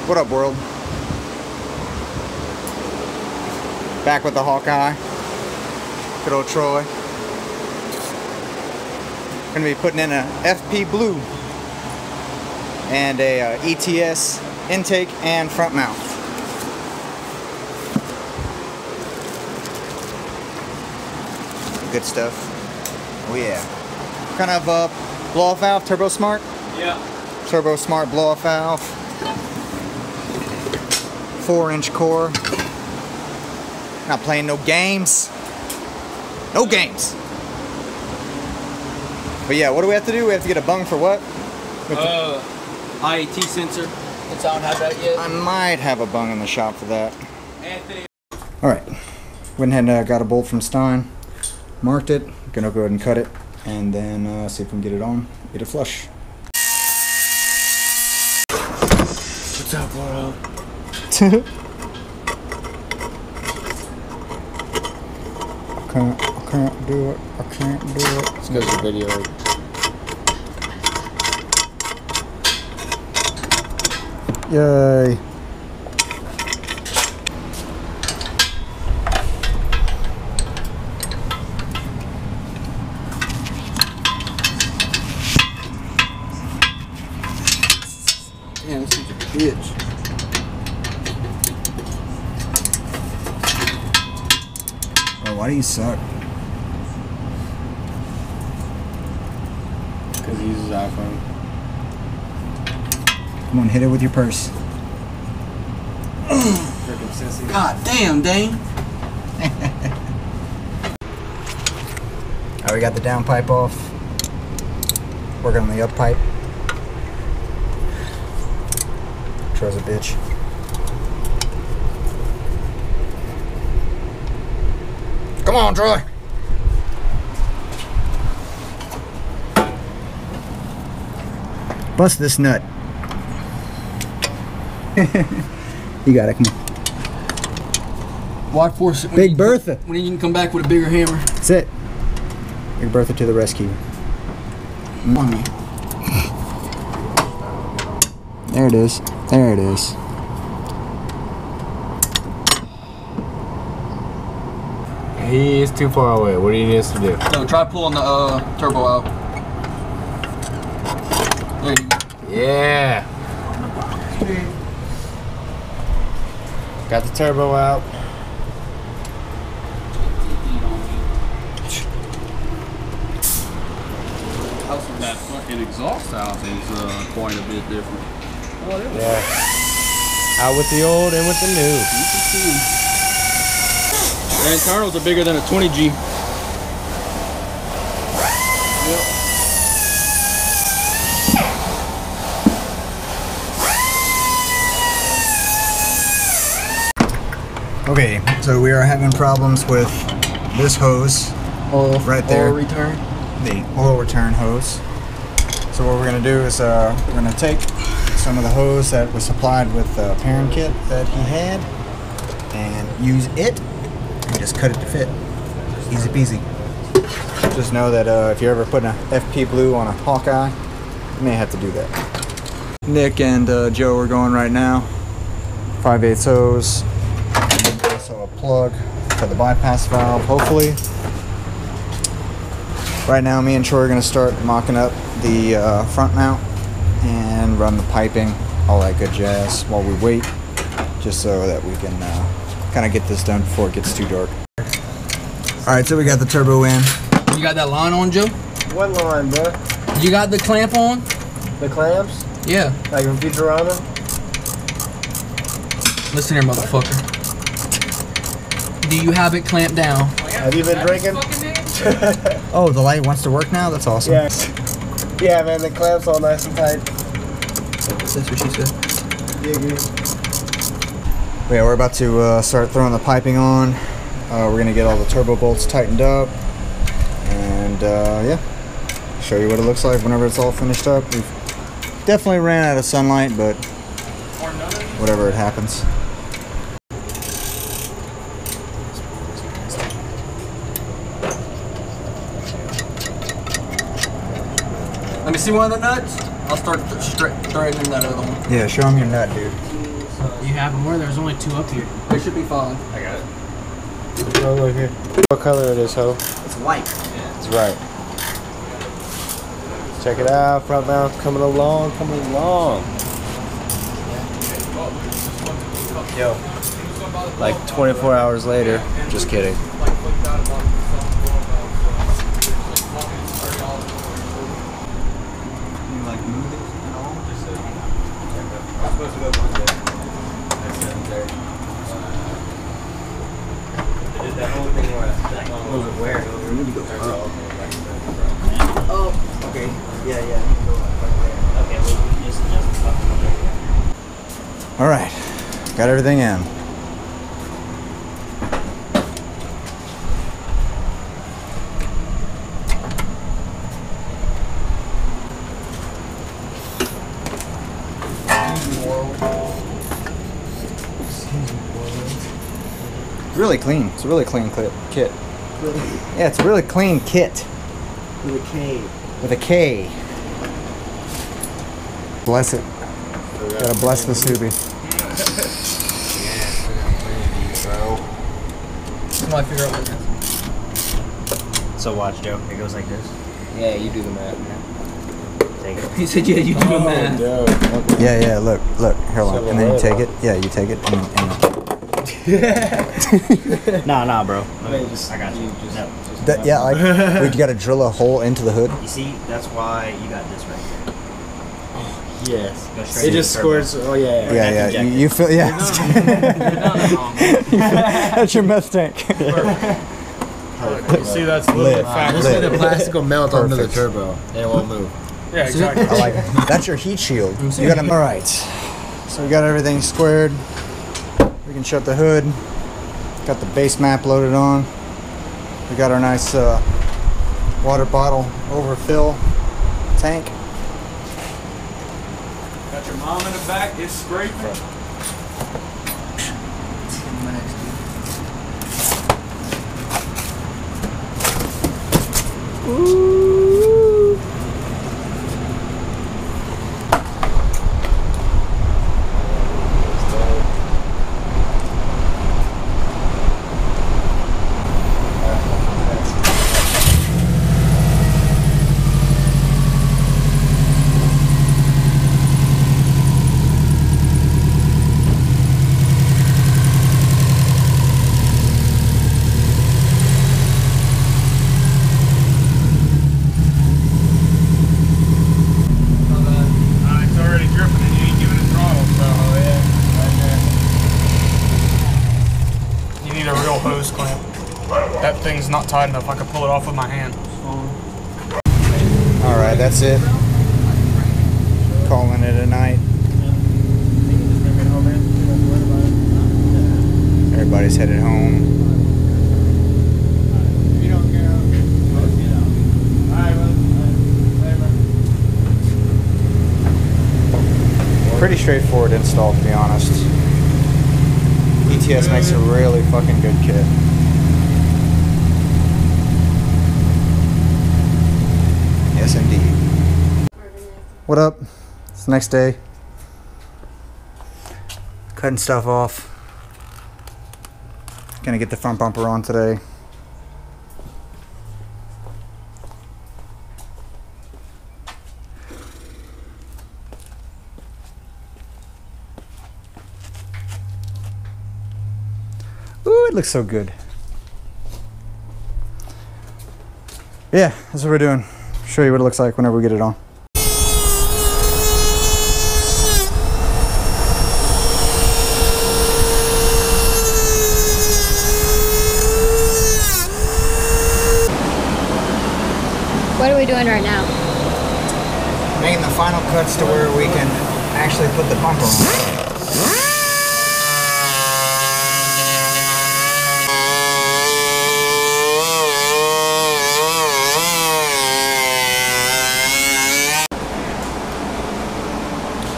What up, world? Back with the Hawkeye. Good old Troy. Gonna be putting in a FP Blue and a ETS intake and front mount. Good stuff. Oh yeah. Kind of blow off valve, Turbo Smart? Yeah. Turbo Smart blow off valve. 4-inch core. Not playing no games. No games. But yeah, what do we have to do? We have to get a bung for what? IAT sensor. Does I don't have that yet? I might have a bung in the shop for that. Anthony. Alright. Went ahead and got a bolt from Stein. Marked it. Gonna go ahead and cut it. And then see if we can get it on. Get it flush. What's up, world? I can't do it. I can't do it. It's because the video. Yay. Damn, this is a bitch. Oh, why do you suck? Because he uses iPhone. Come on, hit it with your purse. Freaking sissy. God damn, Dane. Alright, we got the down pipe off. Working on the up pipe. Troy's a bitch. Come on, Troy. Bust this nut. You got it, come on. Why force it? Big Bertha. When you can come back with a bigger hammer. That's it. Big Bertha to the rescue. There it is. There it is. He is too far away. What do you need us to do? No, try pulling the turbo out. There you go. Yeah. Got the turbo out. That fucking exhaust house is quite a bit different. Yeah. Out with the old and with the new. And internals are bigger than a 20G. Okay, so we are having problems with this hose Oil, right there. Oil return. The oil return hose. So what we're going to do is we're going to take some of the hose that was supplied with the parent kit that he had and use it and just cut it to fit. Easy peasy. Just know that if you're ever putting a FP Blue on a Hawkeye, you may have to do that. Nick and Joe are going right now. 5/8 hose. And also a plug for the bypass valve, hopefully. Right now, me and Troy are going to start mocking up the front mount and run the piping, all that good jazz, while we wait, just so that we can kind of get this done before it gets too dark. Alright, so we got the turbo in. You got that line on, Joe? What line, bro? You got the clamp on? The clamps? Yeah. Like from Futurama? Listen here, motherfucker. Do you have it clamped down? Have you been drinking? Oh, the light wants to work now? That's awesome. Yeah. Yeah, man, the clamps all nice and tight. That's what she said. Yeah, good. Yeah, we're about to start throwing the piping on. We're going to get all the turbo bolts tightened up. And yeah, show you what it looks like whenever it's all finished up. We've definitely ran out of sunlight, but whatever, it happens. Let me see one of the nuts. I'll start straightening that other one. Yeah, show him your nut, dude. You have more? There's only 2 up here. They should be falling. I got it. Oh, look here. What color it is, ho? It's white. That's right. Check it out, front mount coming along, Yo. Like 24 hours later. Just kidding. You like move it at all? I'm supposed to go Monday. I did that whole thing where Move it where? We need to go up. Oh, okay. Yeah. Okay, well, we can just adjust the All right. Got everything in. Really clean. It's a really clean kit. Yeah, it's a really clean kit. With a K. With a K. Bless it. Gotta bless the Subi. Somebody figure out what it is. So watch, Joe. It goes like this. Yeah, you do the math, man. Take it. He said, yeah, you do the math. Okay. Yeah, look, hold on. And then you take it. Yeah, you take it and Nah, bro. Wait, just- I got you. you just- No. that, yeah, like we gotta drill a hole into the hood. You see, that's why you got this right here. Yes. Go straight It to just the turbo. squirts. Oh, yeah. Yeah, Neck yeah. injected. You feel, yeah. Wrong. That's your meth tank. You see, that's a little Lit. bit faster. Just let the plastic will melt onto the Perfect. turbo and it won't move. Yeah, exactly. I like it. That's your heat shield. You got all right. So we got everything squared. We can shut the hood. Got the base map loaded on. We got our nice water bottle overfill tank. Got your mom in the back. It's scraping. It's already dripping and you ain't giving it throttle, so you need a real hose clamp. That thing's not tight enough. I could pull it off with my hand. All right, that's it. Calling it a night. Everybody's headed home. Pretty straightforward install, to be honest. ETS makes a really fucking good kit. Yes, indeed. What up? It's the next day. Cutting stuff off. Gonna get the front bumper on today. Ooh, it looks so good. Yeah, that's what we're doing. Show you what it looks like whenever we get it on. What are we doing right now? Making the final cuts to where we can actually put the bumper on.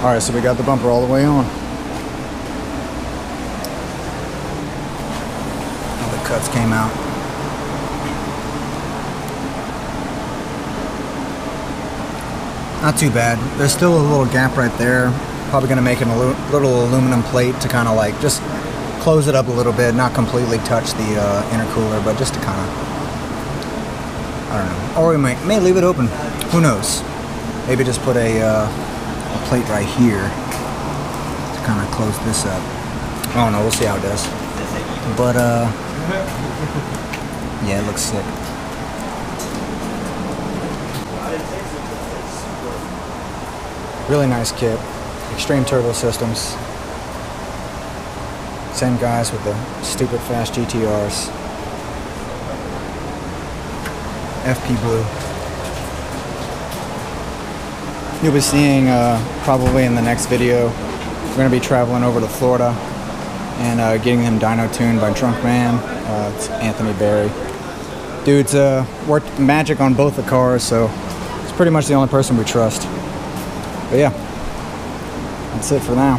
Alright, so we got the bumper all the way on. All the cuts came out. Not too bad. There's still a little gap right there. Probably gonna make a little aluminum plate to kind of like just close it up a little bit, not completely touch the intercooler, but just to kind of, I don't know. Or we may leave it open. Who knows? Maybe just put a plate right here to kind of close this up. I don't know. We'll see how it does. But yeah, it looks sick. Really nice kit. Extreme Turbo Systems. Same guys with the stupid fast GTRs. FP Blue. You'll be seeing probably in the next video. We're going to be traveling over to Florida and getting them dyno tuned by Drunk Man. It's Anthony Berry. Dude's worked magic on both the cars, so it's pretty much the only person we trust. But yeah, that's it for now.